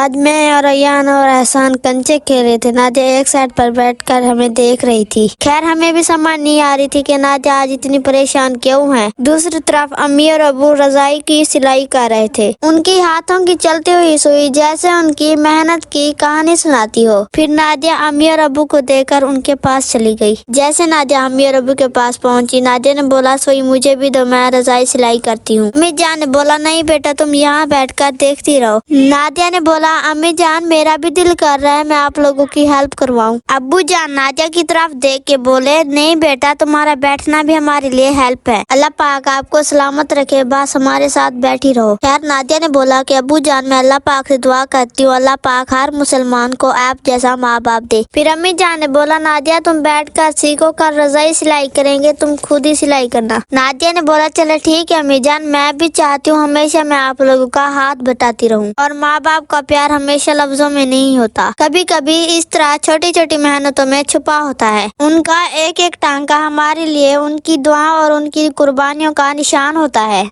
آج میں اور ایان اور احسان کنچے کھیل رہے تھے۔ نادیہ ایک سائڈ پر بیٹھ کر ہمیں دیکھ رہی تھی۔ خیر ہمیں بھی سمجھ نہیں آ رہی تھی کہ نادیہ آج اتنی پریشان کیوں ہے۔ دوسری طرف امی اور ابو رضائی کی سلائی کر رہے تھے۔ ان کی ہاتھوں کی چلتی ہوئی سوئی جیسے ان کی محنت کی کہانی سناتی ہو۔ پھر نادیہ امی اور ابو کو دیکھ کر ان کے پاس چلی گئی۔ جیسے نادیہ امی اور ابو کے پاس پہنچی، نادیہ نے بولا سوئی مجھے بھی دو، میں رضائی سلائی کرتی ہوں۔ امی جان نے بولا نہیں بیٹا، تم یہاں بیٹھ کر دیکھتی رہو۔ نادیہ نے بولا امی جان میرا بھی دل کر رہا ہے میں آپ لوگوں کی ہیلپ کرواؤں۔ ابو جان نادیہ کی طرف دیکھ کے بولے نہیں بیٹا، تمہارا بیٹھنا بھی ہمارے لیے ہیلپ ہے۔ اللہ پاک آپ کو سلامت رکھے، بس ہمارے ساتھ بیٹھی رہو۔ خیر نادیہ نے بولا کہ ابو جان میں اللہ پاک سے دعا کرتی ہوں اللہ پاک ہر مسلمان کو آپ جیسا ماں باپ دے۔ پھر امی جان نے بولا نادیہ تم بیٹھ کر سیکھو، کل رضائی سلائی کریں گے، تم خود ہی سلائی کرنا۔ نادیہ نے بولا چلے ٹھیک ہے امی جان، میں بھی چاہتی ہوں ہمیشہ میں آپ لوگوں کا ہاتھ بٹاتی رہوں، اور ماں باپ کا پیار ہمیشہ لفظوں میں نہیں ہوتا، کبھی کبھی اس طرح چھوٹی چھوٹی محنتوں میں چھپا ہوتا ہے۔ ان کا ایک ایک ٹانکا ہمارے لیے ان کی دعا اور ان کی قربانیوں کا نشان ہوتا ہے۔